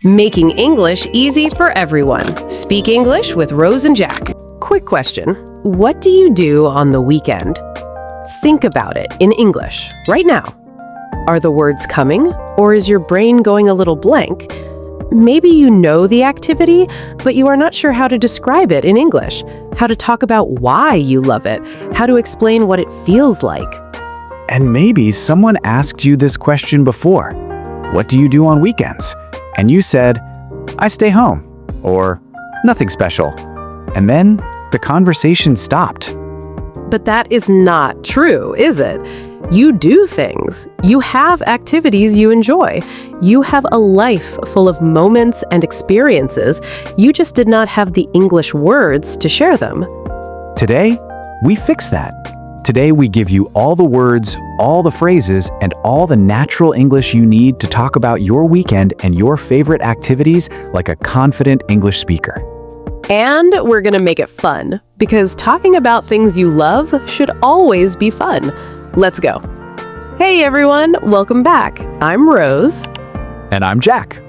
Making English easy for everyone. Speak English with Rose and Jack. Quick question. What do you do on the weekend? Think about it in English, right now. Are the words coming, or is your brain going a little blank? Maybe you know the activity, but you are not sure how to describe it in English, how to talk about why you love it, how to explain what it feels like. And maybe someone asked you this question before. What do you do on weekends? And you said, I stay home, or nothing special. And then the conversation stopped. But that is not true, is it? You do things. You have activities you enjoy. You have a life full of moments and experiences. You just did not have the English words to share them. Today, we fix that. Today, we give you all the words, all the phrases, and all the natural English you need to talk about your weekend and your favorite activities like a confident English speaker. And we're going to make it fun, because talking about things you love should always be fun. Let's go. Hey everyone, welcome back. I'm Rose. And I'm Jack.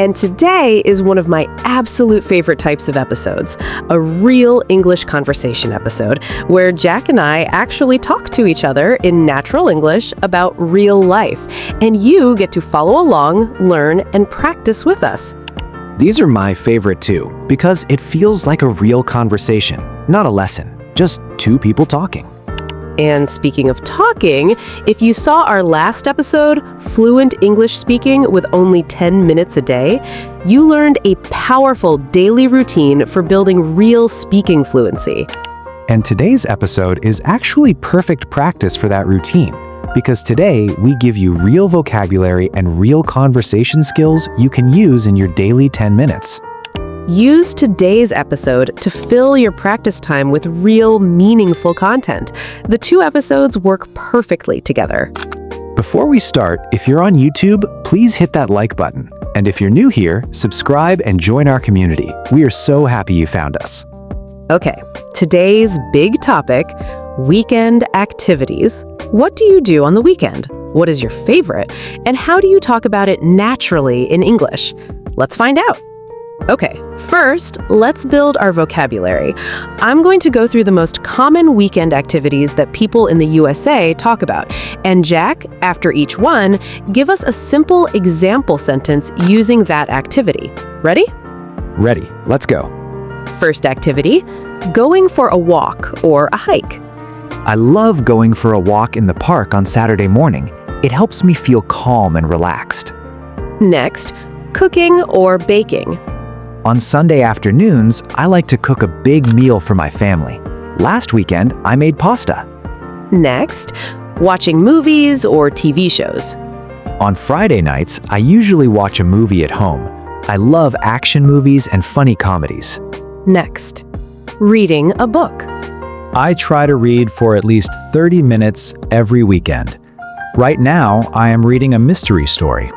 And today is one of my absolute favorite types of episodes, a real English conversation episode, where Jack and I actually talk to each other in natural English about real life. And you get to follow along, learn, and practice with us. These are my favorite too, because it feels like a real conversation, not a lesson, just two people talking. And speaking of talking, if you saw our last episode, Fluent English Speaking with only 10 minutes a day, you learned a powerful daily routine for building real speaking fluency. And today's episode is actually perfect practice for that routine, because today we give you real vocabulary and real conversation skills you can use in your daily 10 minutes. Use today's episode to fill your practice time with real, meaningful content. The two episodes work perfectly together. Before we start, if you're on YouTube, please hit that like button. And if you're new here, subscribe and join our community. We are so happy you found us. Okay, today's big topic, weekend activities. What do you do on the weekend? What is your favorite? And how do you talk about it naturally in English? Let's find out. Okay, first, let's build our vocabulary. I'm going to go through the most common weekend activities that people in the USA talk about. And Jack, after each one, give us a simple example sentence using that activity. Ready? Ready. Let's go. First activity, going for a walk or a hike. I love going for a walk in the park on Saturday morning. It helps me feel calm and relaxed. Next, cooking or baking. On Sunday afternoons, I like to cook a big meal for my family. Last weekend, I made pasta. Next, watching movies or TV shows. On Friday nights, I usually watch a movie at home. I love action movies and funny comedies. Next, reading a book. I try to read for at least 30 minutes every weekend. Right now, I am reading a mystery story.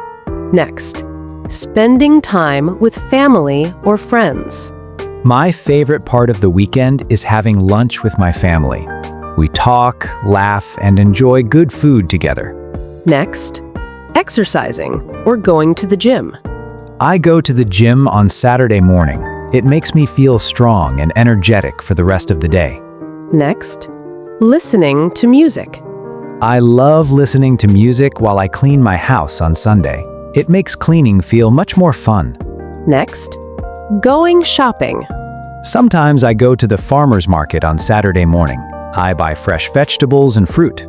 Next, spending time with family or friends. My favorite part of the weekend is having lunch with my family. We talk, laugh, and enjoy good food together. Next, exercising or going to the gym. I go to the gym on Saturday morning. It makes me feel strong and energetic for the rest of the day. Next, listening to music. I love listening to music while I clean my house on Sunday. It makes cleaning feel much more fun. Next, going shopping. Sometimes I go to the farmer's market on Saturday morning. I buy fresh vegetables and fruit.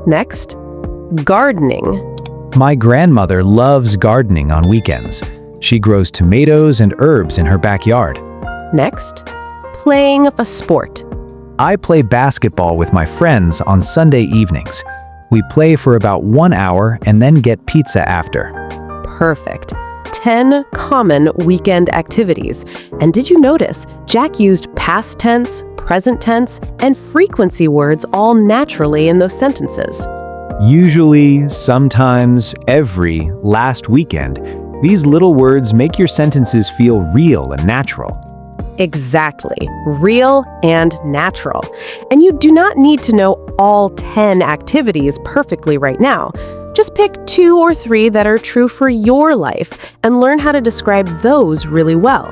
Next, gardening. My grandmother loves gardening on weekends. She grows tomatoes and herbs in her backyard. Next, playing a sport. I play basketball with my friends on Sunday evenings. We play for about 1 hour and then get pizza after. Perfect. 10 common weekend activities. And did you notice Jack used past tense, present tense, and frequency words all naturally in those sentences? Usually, sometimes, every, last weekend, these little words make your sentences feel real and natural. Exactly. Real and natural. And you do not need to know all 10 activities perfectly right now. Just pick 2 or 3 that are true for your life and learn how to describe those really well.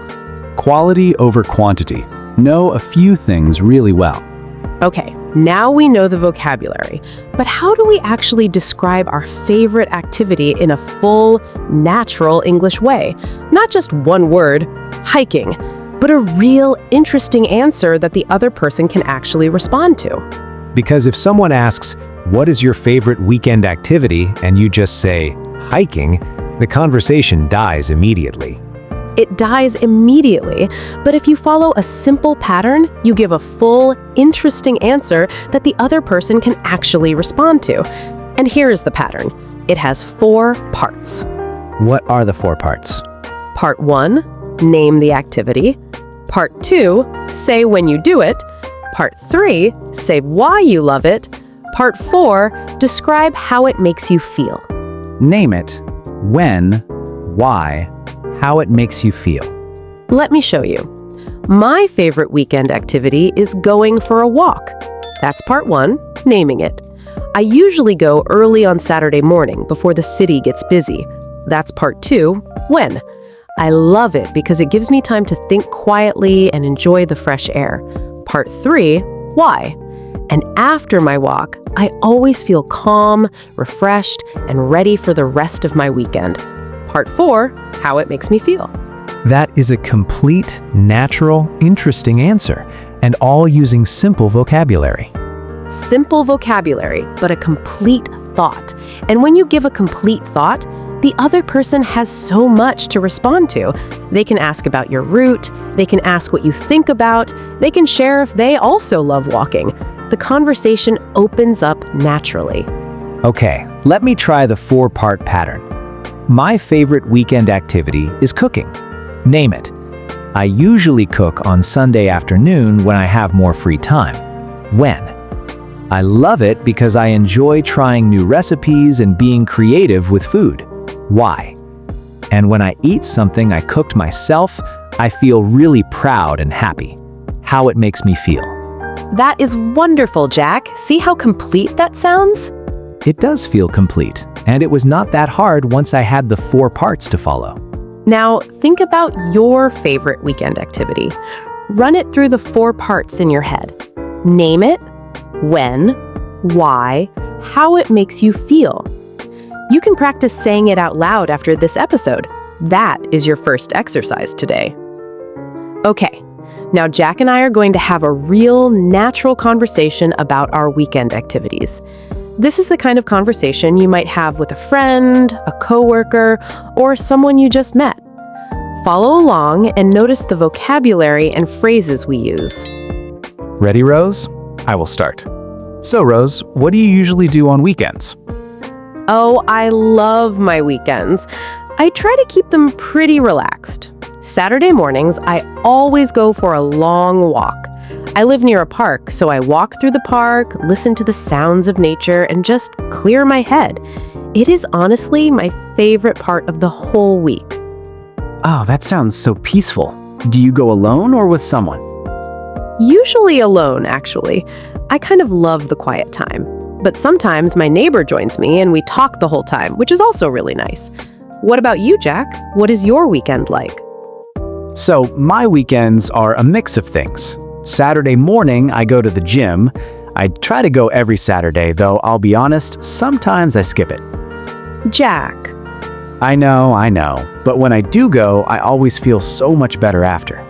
Quality over quantity. Know a few things really well. Okay, now we know the vocabulary, but how do we actually describe our favorite activity in a full, natural English way? Not just one word, hiking, but a real, interesting answer that the other person can actually respond to. Because if someone asks, "What is your favorite weekend activity?" and you just say, "Hiking," the conversation dies immediately. It dies immediately, but if you follow a simple pattern, you give a full, interesting answer that the other person can actually respond to. And here is the pattern. It has 4 parts. What are the 4 parts? Part 1, name the activity. Part 2, say when you do it. Part 3, say why you love it. Part 4, describe how it makes you feel. Name it, when, why, how it makes you feel. Let me show you. My favorite weekend activity is going for a walk. That's part 1, naming it. I usually go early on Saturday morning before the city gets busy. That's part 2, when. I love it because it gives me time to think quietly and enjoy the fresh air. Part 3, why. And after my walk, I always feel calm, refreshed, and ready for the rest of my weekend. Part 4, how it makes me feel. That is a complete, natural, interesting answer, and all using simple vocabulary. Simple vocabulary, but a complete thought. And when you give a complete thought, the other person has so much to respond to. They can ask about your route, they can ask what you think about, they can share if they also love walking. The conversation opens up naturally. Okay, let me try the 4-part pattern. My favorite weekend activity is cooking. Name it. I usually cook on Sunday afternoon when I have more free time. When? I love it because I enjoy trying new recipes and being creative with food. Why? And when I eat something I cooked myself, I feel really proud and happy. How it makes me feel. That is wonderful, Jack. See how complete that sounds? It does feel complete, and it was not that hard once I had the 4 parts to follow. Now, think about your favorite weekend activity. Run it through the 4 parts in your head. Name it, when, why, how it makes you feel. You can practice saying it out loud after this episode. That is your first exercise today. Okay, now Jack and I are going to have a real, natural conversation about our weekend activities. This is the kind of conversation you might have with a friend, a coworker, or someone you just met. Follow along and notice the vocabulary and phrases we use. Ready, Rose? I will start. So, Rose, what do you usually do on weekends? Oh, I love my weekends. I try to keep them pretty relaxed. Saturday mornings, I always go for a long walk. I live near a park, so I walk through the park, listen to the sounds of nature, and just clear my head. It is honestly my favorite part of the whole week. Oh, that sounds so peaceful. Do you go alone or with someone? Usually alone, actually. I kind of love the quiet time. But sometimes my neighbor joins me and we talk the whole time, which is also really nice. What about you, Jack? What is your weekend like? So, my weekends are a mix of things. Saturday morning, I go to the gym. I try to go every Saturday, though I'll be honest, sometimes I skip it. Jack. I know, but when I do go, I always feel so much better after.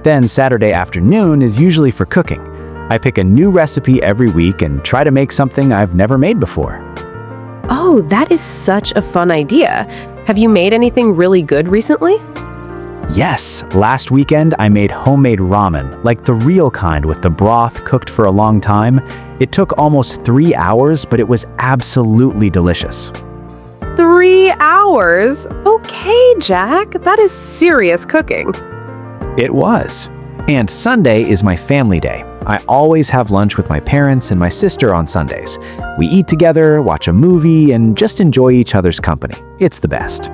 Then Saturday afternoon is usually for cooking. I pick a new recipe every week and try to make something I've never made before. Oh, that is such a fun idea. Have you made anything really good recently? Yes, last weekend I made homemade ramen, like the real kind with the broth cooked for a long time. It took almost 3 hours, but it was absolutely delicious. 3 hours? Okay, Jack, that is serious cooking. It was. And Sunday is my family day. I always have lunch with my parents and my sister on Sundays. We eat together, watch a movie, and just enjoy each other's company. It's the best.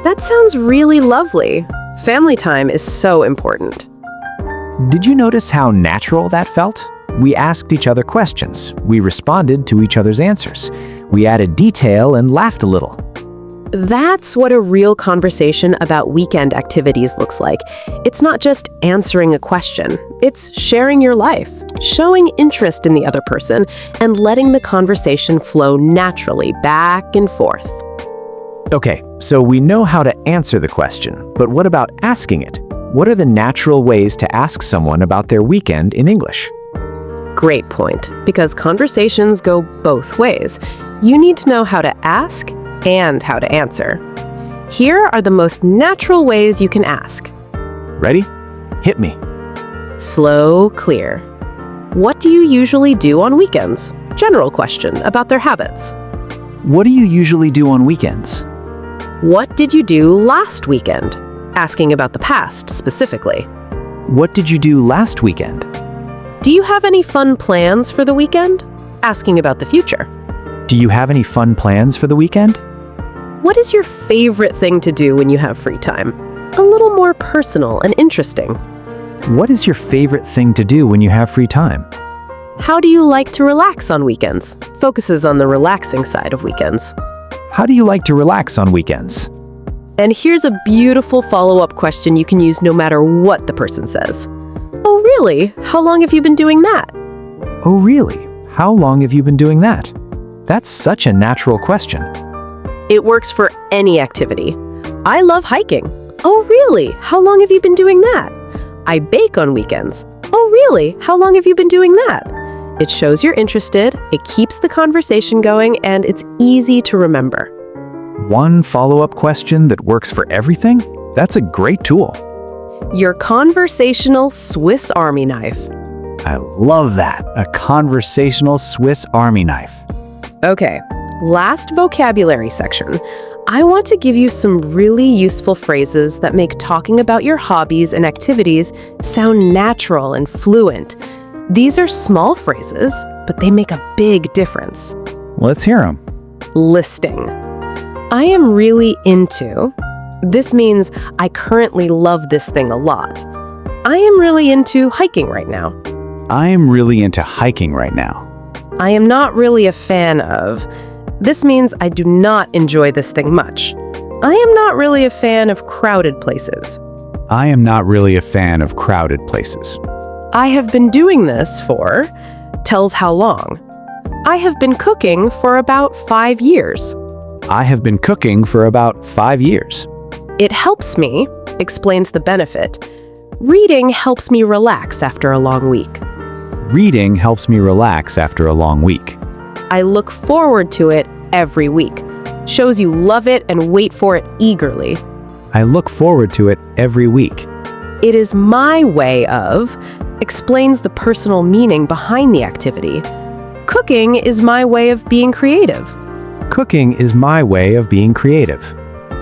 That sounds really lovely. Family time is so important. Did you notice how natural that felt? We asked each other questions. We responded to each other's answers. We added detail and laughed a little. That's what a real conversation about weekend activities looks like. It's not just answering a question. It's sharing your life, showing interest in the other person, and letting the conversation flow naturally back and forth. Okay, so we know how to answer the question, but what about asking it? What are the natural ways to ask someone about their weekend in English? Great point, because conversations go both ways. You need to know how to ask and how to answer. Here are the most natural ways you can ask. Ready? Hit me. Slow, clear. What do you usually do on weekends? General question about their habits. What do you usually do on weekends? What did you do last weekend? Asking about the past specifically. What did you do last weekend? Do you have any fun plans for the weekend? Asking about the future. Do you have any fun plans for the weekend? What is your favorite thing to do when you have free time? A little more personal and interesting. What is your favorite thing to do when you have free time? How do you like to relax on weekends? Focuses on the relaxing side of weekends. How do you like to relax on weekends? And here's a beautiful follow-up question you can use no matter what the person says. Oh, really? How long have you been doing that? Oh, really? How long have you been doing that? That's such a natural question. It works for any activity. I love hiking. Oh, really? How long have you been doing that? I bake on weekends. Oh, really? How long have you been doing that? It shows you're interested, it keeps the conversation going, and it's easy to remember. One follow-up question that works for everything? That's a great tool. Your conversational Swiss Army knife. I love that. A conversational Swiss Army knife. Okay, last vocabulary section. I want to give you some really useful phrases that make talking about your hobbies and activities sound natural and fluent. These are small phrases, but they make a big difference. Let's hear them. Listing. I am really into. This means I currently love this thing a lot. I am really into hiking right now. I am really into hiking right now. I am not really a fan of. This means I do not enjoy this thing much. I am not really a fan of crowded places. I am not really a fan of crowded places. I have been doing this for tells how long. I have been cooking for about 5 years. I have been cooking for about 5 years. It helps me explains the benefit. Reading helps me relax after a long week. Reading helps me relax after a long week. I look forward to it every week. Shows you love it and wait for it eagerly. I look forward to it every week. It is my way of explains the personal meaning behind the activity. Cooking is my way of being creative. Cooking is my way of being creative.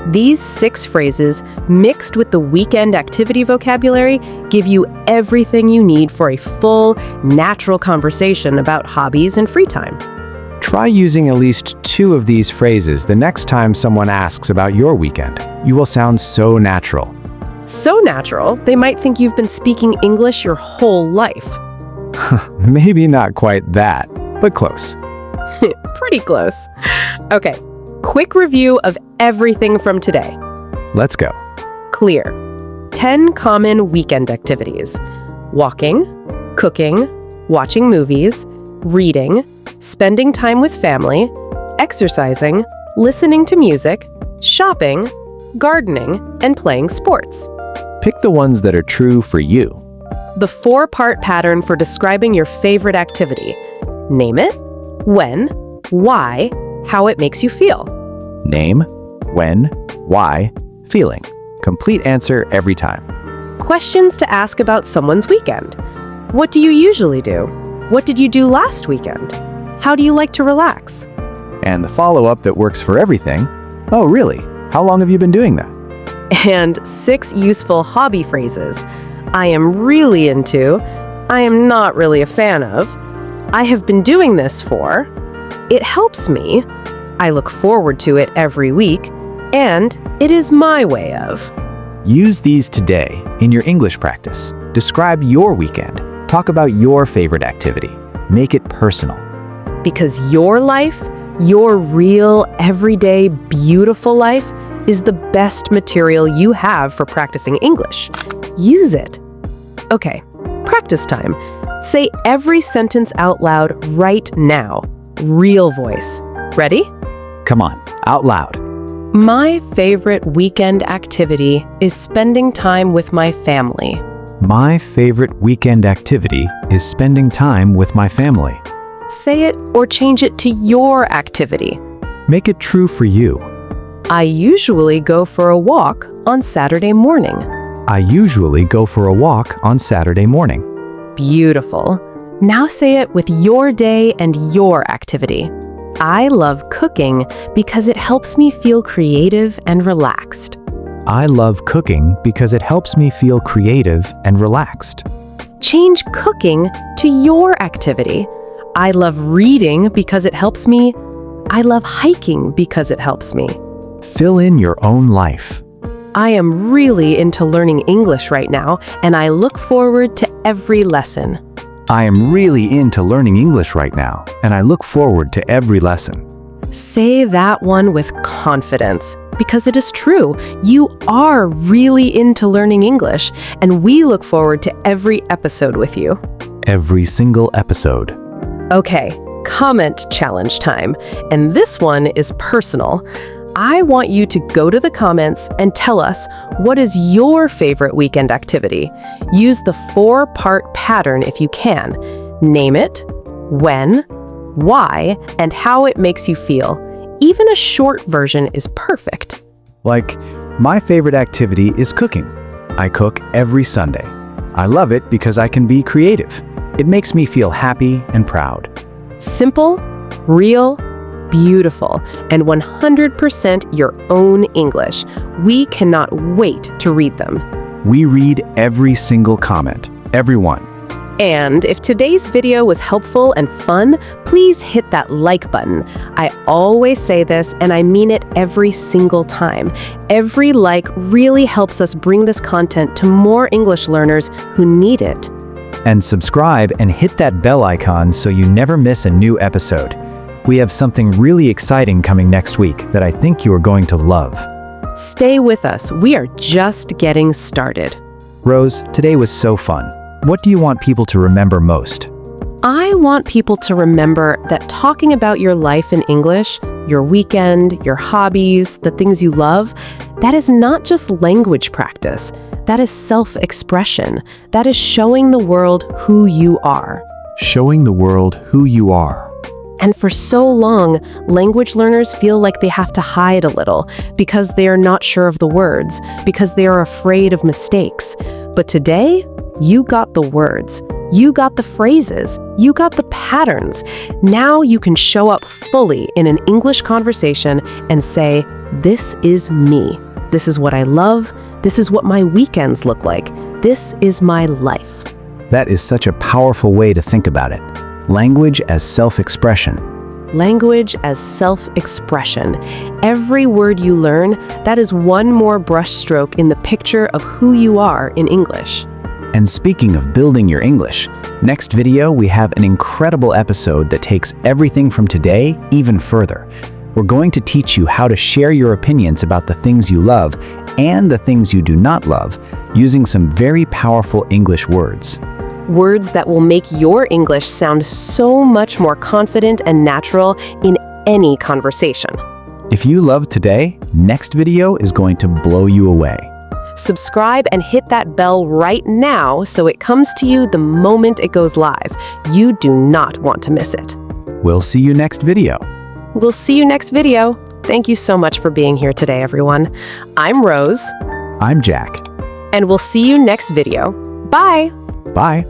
These 6 phrases, mixed with the weekend activity vocabulary, give you everything you need for a full, natural conversation about hobbies and free time. Try using at least 2 of these phrases the next time someone asks about your weekend. You will sound so natural. So natural, they might think you've been speaking English your whole life. Maybe not quite that, but close. Pretty close. Okay, quick review of everything from today. Let's go. Clear. 10 common weekend activities. Walking, cooking, watching movies, reading, spending time with family, exercising, listening to music, shopping, gardening, and playing sports. Pick the ones that are true for you. The 4-part pattern for describing your favorite activity. Name it, when, why, how it makes you feel. Name, when, why, feeling. Complete answer every time. Questions to ask about someone's weekend. What do you usually do? What did you do last weekend? How do you like to relax? And the follow-up that works for everything. Oh, really? How long have you been doing that? And 6 useful hobby phrases. I am really into. I am not really a fan of. I have been doing this for. It helps me. I look forward to it every week. And it is my way of. Use these today in your English practice. Describe your weekend. Talk about your favorite activity. Make it personal. Because your life, Your real, everyday, beautiful life is the best material you have for practicing English. Use it. Okay, practice time. Say every sentence out loud right now. Real voice. Ready? Come on, out loud. My favorite weekend activity is spending time with my family. My favorite weekend activity is spending time with my family. Say it or change it to your activity. Make it true for you. I usually go for a walk on Saturday morning. I usually go for a walk on Saturday morning. Beautiful. Now say it with your day and your activity. I love cooking because it helps me feel creative and relaxed. I love cooking because it helps me feel creative and relaxed. Change cooking to your activity. I love reading because it helps me. I love hiking because it helps me. Fill in your own life. I am really into learning English right now, and I look forward to every lesson. I am really into learning English right now, and I look forward to every lesson. Say that one with confidence, because it is true. You are really into learning English, and we look forward to every episode with you. Every single episode. Okay, comment challenge time, and this one is personal. I want you to go to the comments and tell us what is your favorite weekend activity. Use the 4-part pattern if you can. Name it, when, why, and how it makes you feel. Even a short version is perfect. Like, my favorite activity is cooking. I cook every Sunday. I love it because I can be creative. It makes me feel happy and proud. Simple, real, beautiful, and 100% your own English. We cannot wait to read them. We read every single comment, everyone. And if today's video was helpful and fun, please hit that like button. I always say this, and I mean it every single time. Every like really helps us bring this content to more English learners who need it. And subscribe and hit that bell icon so you never miss a new episode. We have something really exciting coming next week that I think you are going to love. Stay with us. We are just getting started. Rose, today was so fun. What do you want people to remember most? I want people to remember that talking about your life in English, your weekend, your hobbies, the things you love, that is not just language practice. That is self-expression. That is showing the world who you are. Showing the world who you are. And for so long, language learners feel like they have to hide a little because they are not sure of the words, because they are afraid of mistakes. But today, you got the words, you got the phrases, you got the patterns. Now you can show up fully in an English conversation and say, this is me. This is what I love. This is what my weekends look like. This is my life. That is such a powerful way to think about it. Language as self-expression. Language as self-expression. Every word you learn, that is one more brushstroke in the picture of who you are in English. And speaking of building your English, next video we have an incredible episode that takes everything from today even further. We're going to teach you how to share your opinions about the things you love and the things you do not love using some very powerful English words. Words that will make your English sound so much more confident and natural in any conversation. If you loved today, next video is going to blow you away. Subscribe and hit that bell right now so it comes to you the moment it goes live. You do not want to miss it. We'll see you next video. We'll see you next video. Thank you so much for being here today, everyone. I'm Rose. I'm Jack. And we'll see you next video. Bye! Bye.